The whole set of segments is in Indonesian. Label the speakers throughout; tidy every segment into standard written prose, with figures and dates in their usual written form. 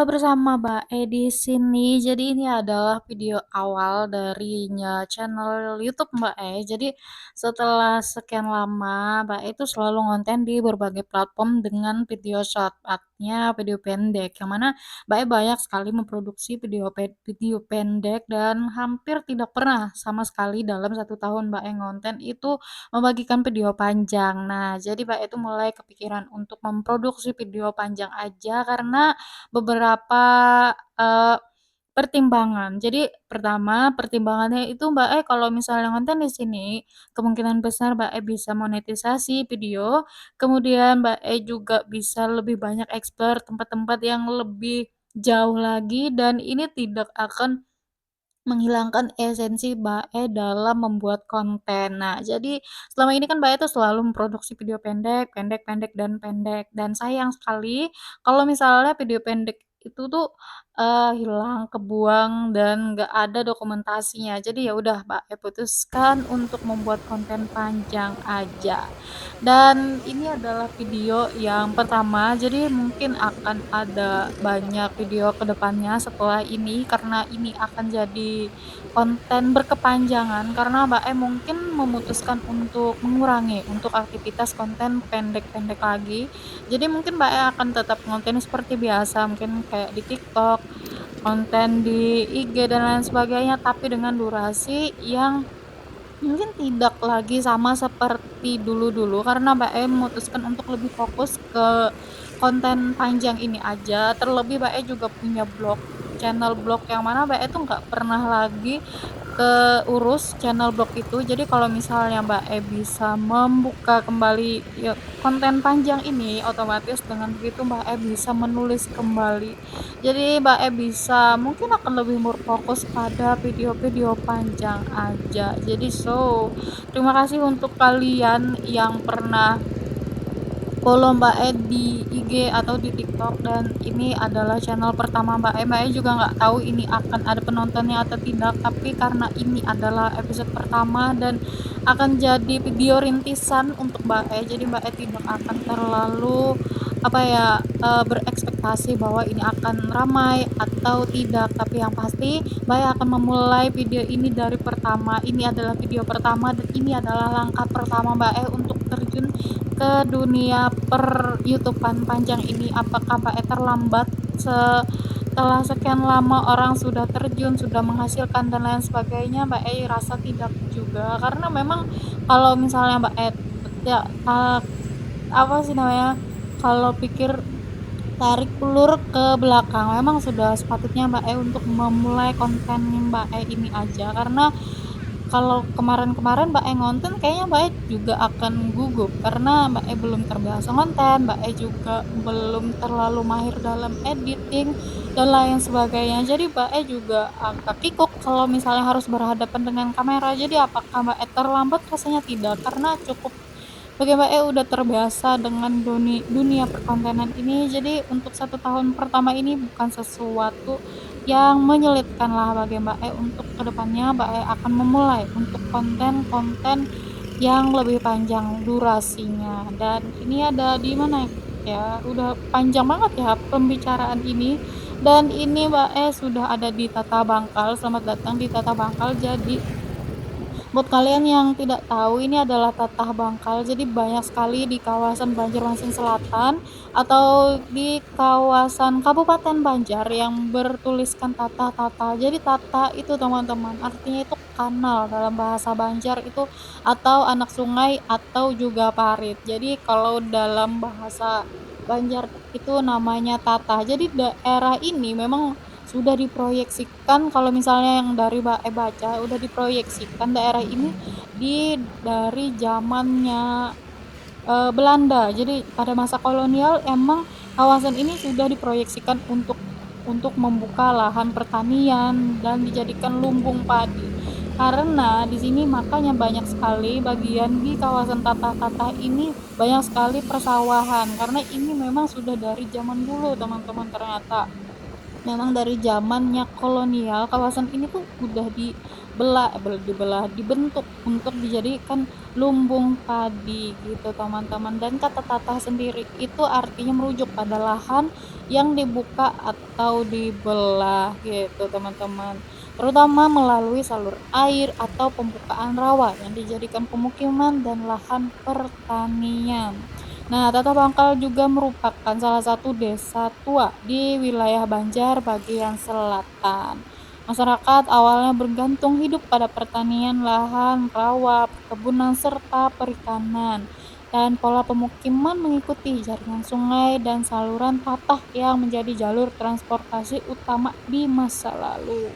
Speaker 1: bersama Mbak di sini. Jadi ini adalah video awal darinya channel YouTube Mbak Jadi setelah sekian lama Mbak itu selalu ngonten di berbagai platform dengan video short artinya video pendek. Yang mana Mbak banyak sekali memproduksi video pendek dan hampir tidak pernah sama sekali dalam 1 tahun Mbak ngonten itu membagikan video panjang. Nah, jadi Mbak itu mulai kepikiran untuk memproduksi video panjang aja karena beberapa, eee, pertimbangan. Jadi pertama, pertimbangannya itu Mbak kalau misalnya konten di sini, kemungkinan besar Mbak bisa monetisasi video, kemudian Mbak juga bisa lebih banyak explore tempat-tempat yang lebih jauh lagi dan ini tidak akan menghilangkan esensi Mbak dalam membuat konten. Nah, jadi selama ini kan Mbak tuh selalu memproduksi video pendek, pendek, pendek, dan pendek. Dan sayang sekali kalau misalnya video pendek itu tuh, hilang, kebuang, dan nggak ada dokumentasinya. Jadi ya udah Mbak putuskan untuk membuat konten panjang aja. Dan ini adalah video yang pertama, jadi mungkin akan ada banyak video ke depannya setelah ini karena ini akan jadi konten berkepanjangan karena Mbak mungkin memutuskan untuk mengurangi untuk aktivitas konten pendek-pendek lagi. Jadi mungkin Mbak akan tetap konten seperti biasa, mungkin kayak di TikTok, konten di IG dan lain sebagainya, tapi dengan durasi yang mungkin tidak lagi sama seperti dulu-dulu karena Mbak memutuskan untuk lebih fokus ke konten panjang ini aja, terlebih Mbak juga punya blog, channel blog yang mana Mbak itu nggak pernah lagi keurus channel blog itu. Jadi kalau misalnya Mbak bisa membuka kembali ya konten panjang ini, otomatis dengan begitu Mbak bisa menulis kembali. Jadi Mbak bisa mungkin akan lebih fokus pada video-video panjang aja. Jadi terima kasih untuk kalian yang pernah follow Mbak di IG atau di TikTok dan ini adalah channel pertama Mbak juga nggak tahu ini akan ada penontonnya atau tidak, tapi karena ini adalah episode pertama dan akan jadi video rintisan untuk Mbak jadi Mbak tidak akan terlalu apa ya, berekspektasi bahwa ini akan ramai atau tidak, tapi yang pasti Mbak akan memulai video ini dari pertama. Ini adalah video pertama dan ini adalah langkah pertama Mbak untuk terjun ke dunia per-YouTuban panjang ini. Apakah Mbak terlambat setelah sekian lama orang sudah terjun, sudah menghasilkan dan lain sebagainya? Mbak rasa tidak juga, karena memang kalau misalnya Mbak ya, apa sih namanya, kalau pikir tarik ulur ke belakang, memang sudah sepatutnya Mbak untuk memulai konten Mbak ini aja, karena kalau kemarin-kemarin Mbak ngonten kayaknya Mbak juga akan gugup karena Mbak belum terbiasa ngonten, Mbak juga belum terlalu mahir dalam editing dan lain sebagainya. Jadi Mbak juga agak kikuk kalau misalnya harus berhadapan dengan kamera. Jadi apakah Mbak terlambat? Rasanya tidak, karena cukup bagi Mbak udah terbiasa dengan dunia perkontenan ini. Jadi untuk 1 tahun pertama ini bukan sesuatu yang menyulitkan lah bagi Mbak untuk kedepannya Mbak akan memulai untuk konten-konten yang lebih panjang durasinya. Dan ini ada di mana ya, udah panjang banget ya pembicaraan ini. Dan ini Mbak sudah ada di Tata Bangkal. Selamat datang di Tata Bangkal. Jadi buat kalian yang tidak tahu, ini adalah Tatah Bangkal. Jadi banyak sekali di kawasan Banjarmasin Selatan atau di kawasan Kabupaten Banjar yang bertuliskan Tatah-Tatah. Jadi Tatah itu teman-teman, artinya itu kanal dalam bahasa Banjar itu, atau anak sungai atau juga parit. Jadi kalau dalam bahasa Banjar itu namanya Tatah. Jadi daerah ini memang sudah diproyeksikan, kalau misalnya yang dari baca, udah diproyeksikan daerah ini dari zamannya, Belanda. Jadi pada masa kolonial emang kawasan ini sudah diproyeksikan untuk membuka lahan pertanian dan dijadikan lumbung padi. Karena di sini makanya banyak sekali bagian di kawasan Tatah-Tatah ini banyak sekali persawahan, karena ini memang sudah dari zaman dulu teman-teman ternyata. Memang dari zamannya kolonial, kawasan ini tuh udah dibentuk untuk dijadikan lumbung padi gitu teman-teman. Dan kata tatah sendiri itu artinya merujuk pada lahan yang dibuka atau dibelah gitu teman-teman. Terutama melalui salur air atau pembukaan rawa yang dijadikan pemukiman dan lahan pertanian. Nah, Tata Bangkal juga merupakan salah satu desa tua di wilayah Banjar bagian selatan. Masyarakat awalnya bergantung hidup pada pertanian lahan, rawa, perkebunan, serta perikanan. Dan pola pemukiman mengikuti jaringan sungai dan saluran tatah yang menjadi jalur transportasi utama di masa lalu.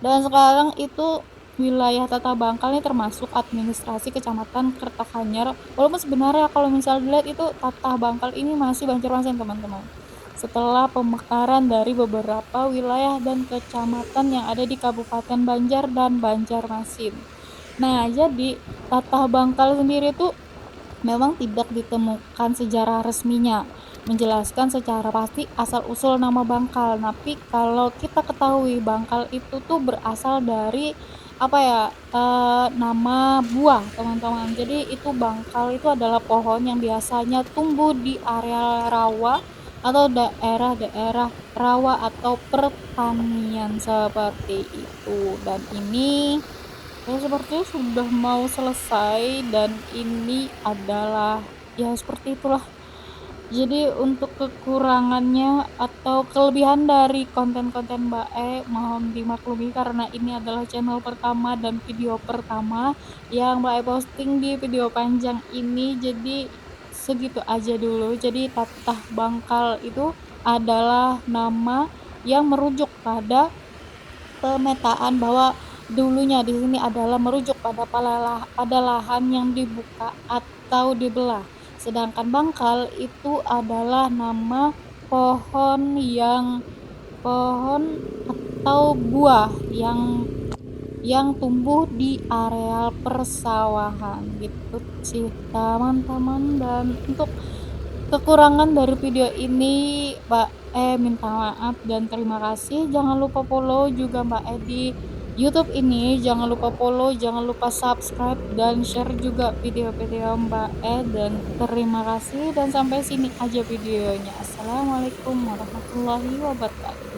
Speaker 1: Dan sekarang itu wilayah Tata Bangkal ini termasuk administrasi Kecamatan Kertakanyar, walaupun sebenarnya kalau misal dilihat itu Tata Bangkal ini masih Banjarmasin, teman-teman. Setelah pemekaran dari beberapa wilayah dan kecamatan yang ada di Kabupaten Banjar dan Banjarmasin. Nah, jadi Tata Bangkal sendiri tuh memang tidak ditemukan sejarah resminya, menjelaskan secara pasti asal-usul nama Bangkal. Tapi kalau kita ketahui Bangkal itu tuh berasal dari apa ya, nama buah, teman-teman. Jadi itu Bangkal itu adalah pohon yang biasanya tumbuh di area rawa atau daerah-daerah rawa atau pertanian seperti itu. Dan ini ya sepertinya sudah mau selesai dan ini adalah ya seperti itulah. Jadi untuk kekurangannya atau kelebihan dari konten-konten Mbak mohon dimaklumi karena ini adalah channel pertama dan video pertama yang Mbak posting di video panjang ini. Jadi segitu aja dulu. Jadi Tatah Bangkal itu adalah nama yang merujuk pada pemetaan bahwa dulunya di sini adalah merujuk pada lahan yang dibuka atau dibelah. Sedangkan Bangkal itu adalah nama pohon pohon atau buah yang tumbuh di areal persawahan gitu sih teman-teman. Dan untuk kekurangan dari video ini Mbak minta maaf dan terima kasih. Jangan lupa follow juga Mbak di YouTube ini, jangan lupa follow, jangan lupa subscribe dan share juga video-video Mbak dan terima kasih dan sampai sini aja videonya. Assalamualaikum warahmatullahi wabarakatuh.